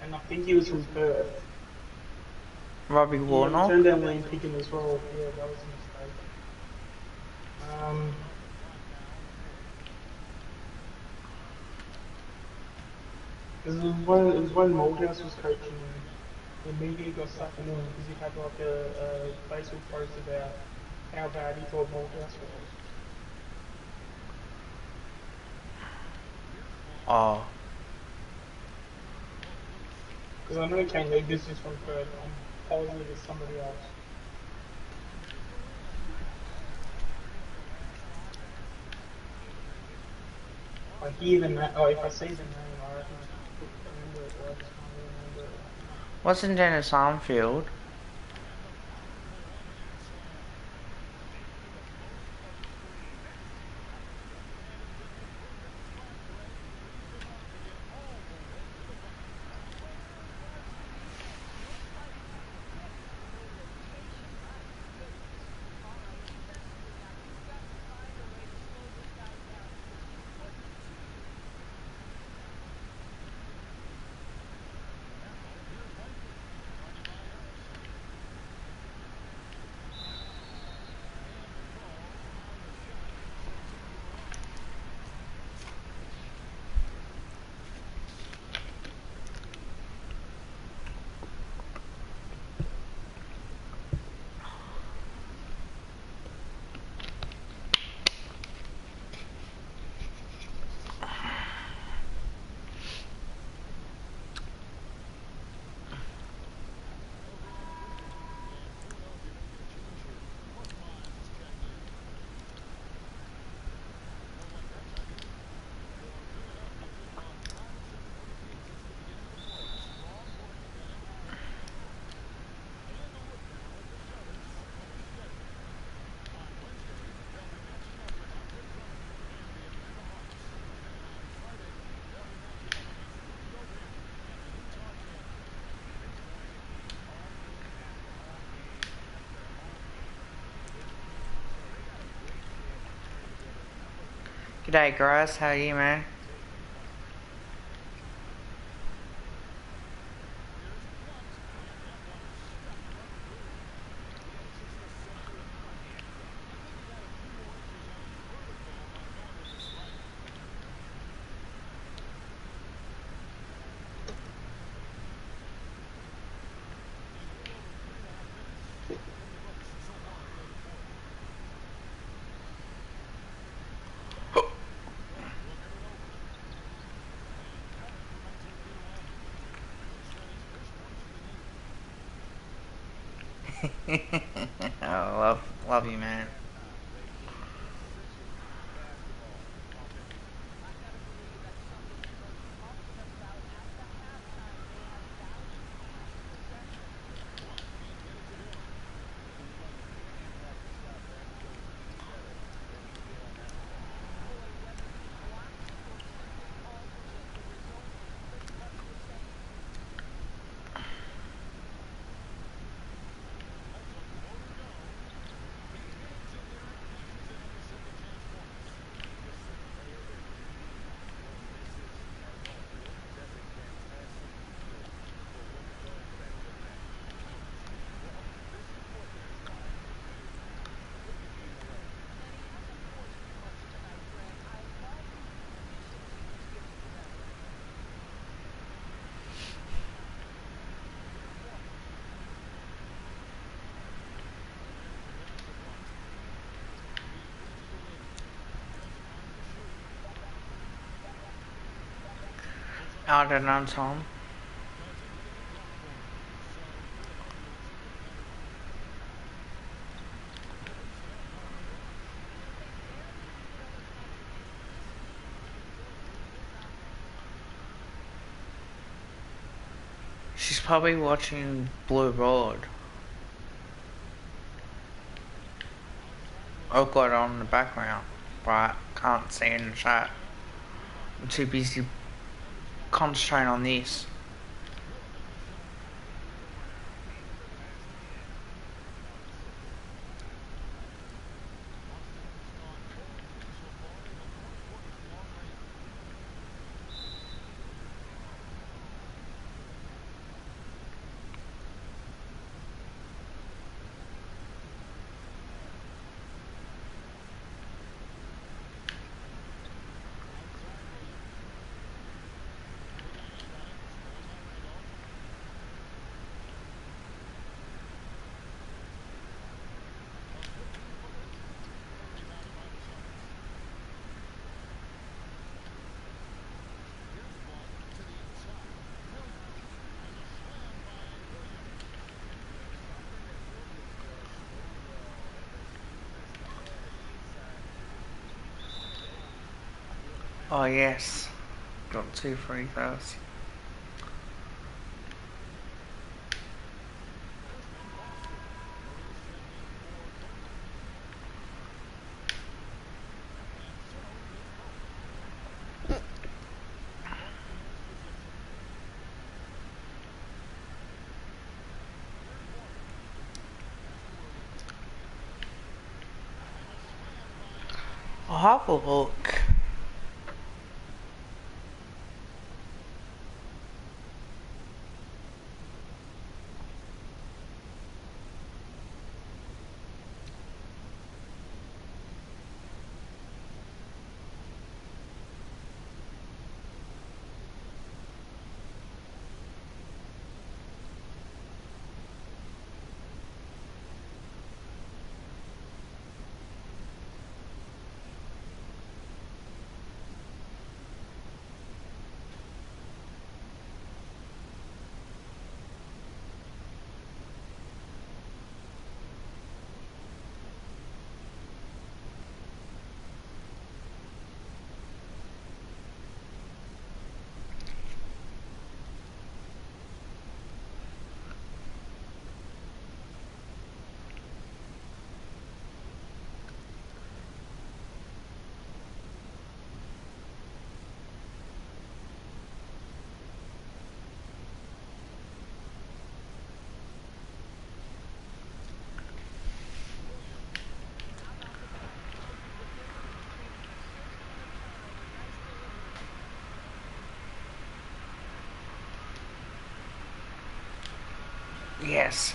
And I think he was from Perth. Robbie Yeah, we Warnock. turned down Liam Picken as well. Yeah, that was a mistake. Um, because it was when Malthouse was coaching and the media got stuck in him because he had like a Facebook post about how bad he thought Malthouse was. Oh. Because I know Kane Lucas is from Perth. I'm positive it's somebody else. Like even that, oh, if I see the name, I reckon I could remember it, but I just can't really remember it right now. Wasn't Dennis Armfield? G'day, Grass. How are you, man? Oh, love you, man. I don't know, Tom. She's probably watching Blue Road. I've got it on in the background, but can't see in the chat. I'm too busy concentrating on this. Oh yes, got 2 free throws. I'll have a look. Yes.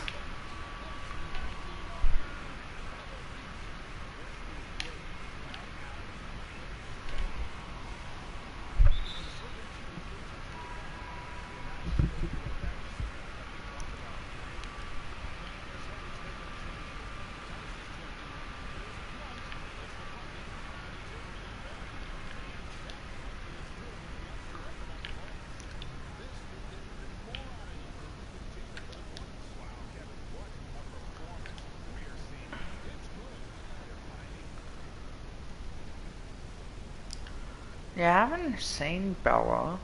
Yeah, I haven't seen Bella.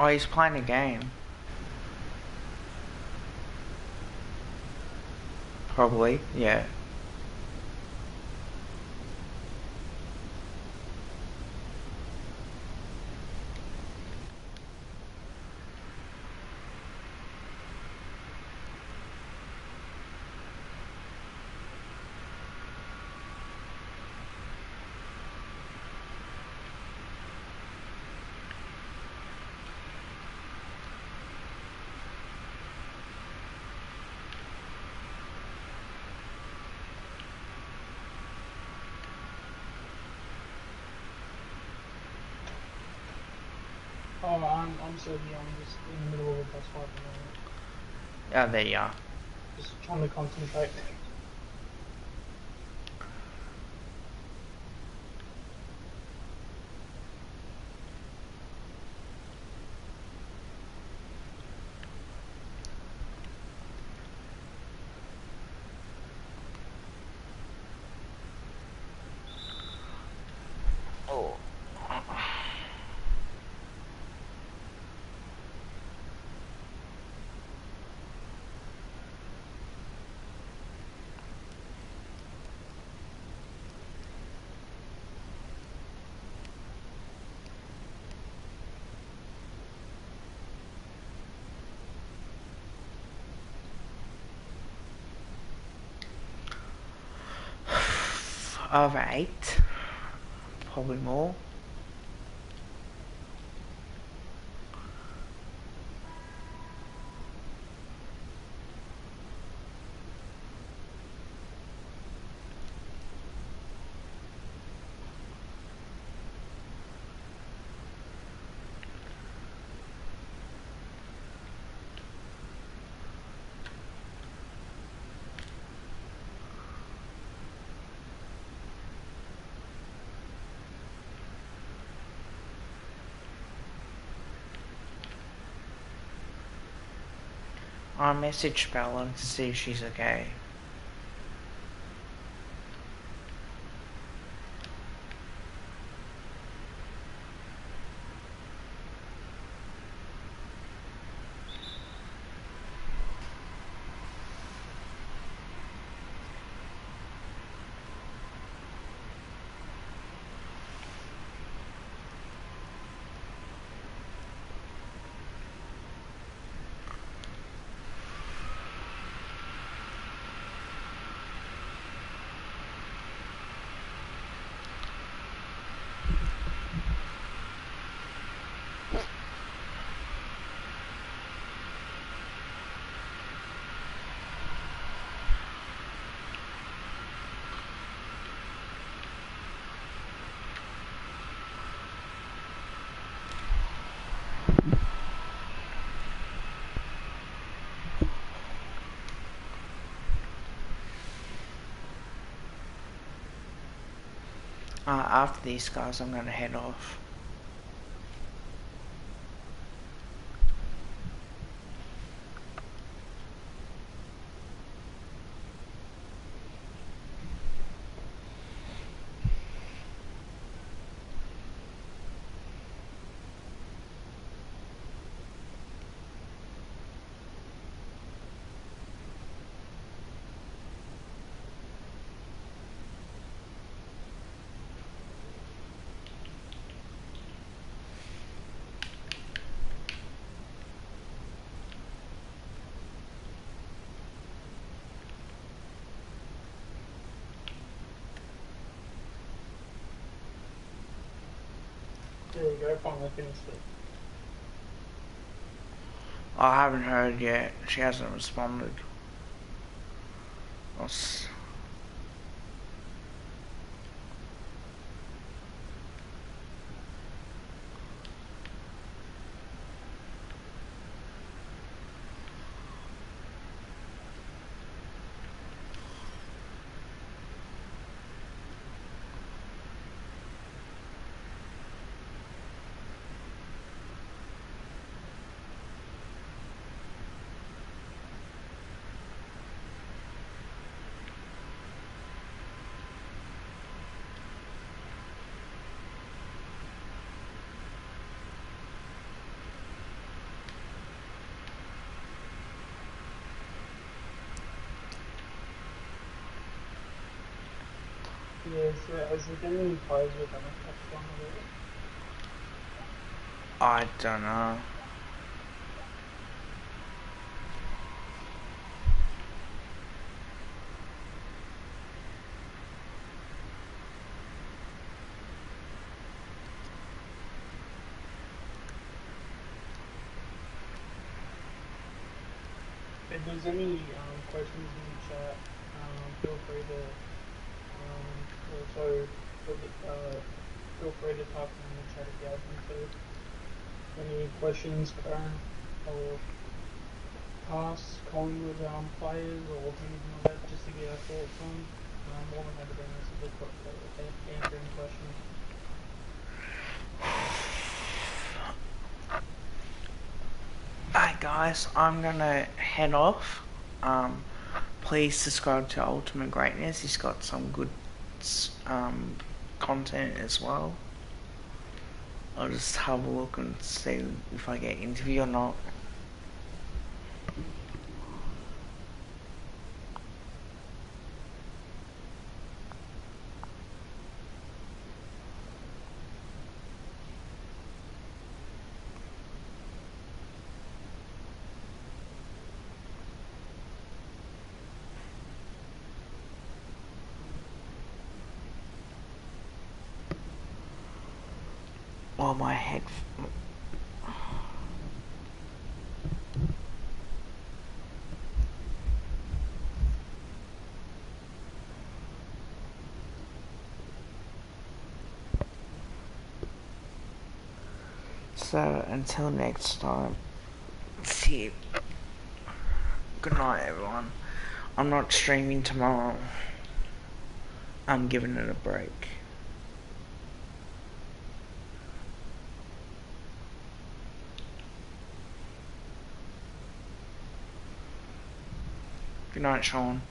Oh, he's playing a game. Probably, yeah. Oh, I'm still here. I'm just in the middle of a boss fight at the moment. Oh, there you are. Just trying to concentrate. Over 8. Probably more. I messaged Bella to see if she's okay. After these guys, I'm gonna head off. There you go, finally finished it. I haven't heard yet. She hasn't responded. Yeah, so has there been any players with them touched on at all? I don't know. If there's any questions in the chat, feel free to also feel free to type them in the chat if you have them too. Any questions, current or past Collingwood players or anything like that, just to get our thoughts on. I'm more than happy to answer any questions. Alright guys, I'm gonna head off. Please subscribe to Ultimate Greatness. He's got some good content as well. I'll just have a look and see if I get interviewed or not. Oh, my head. So, until next time, see you. Good night, everyone. I'm not streaming tomorrow. I'm giving it a break. Good night, Sean.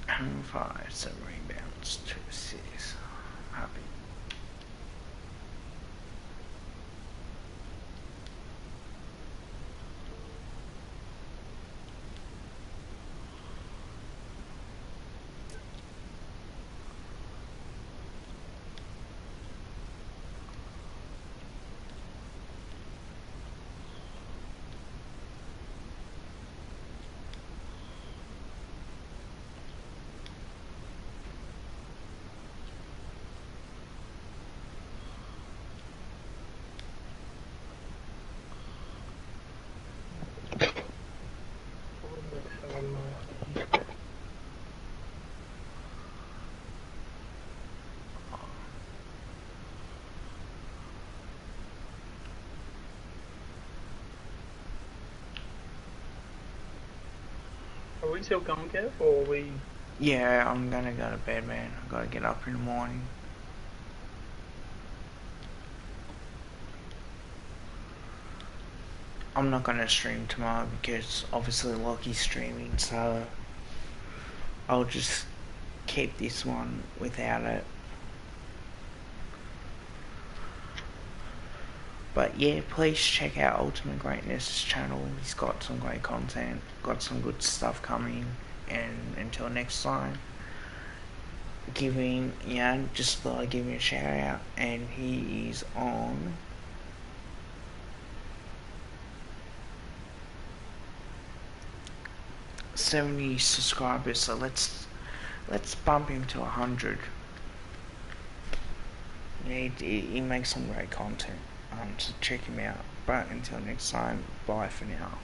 And 5, 7 rebounds, 2 assists. Happy. Are we still going, Kev, or are we... Yeah, I'm gonna go to bed, man. I gotta get up in the morning. I'm not gonna stream tomorrow because obviously Loki's streaming, so I'll just keep this one without it. But yeah, please check out Ultimate Greatness channel. He's got some great content, got some good stuff coming. And until next time, just thought I'd give him a shout out. And he is on 70 subscribers, so let's bump him to 100. Yeah, he makes some great content. So check him out. But until next time, bye for now.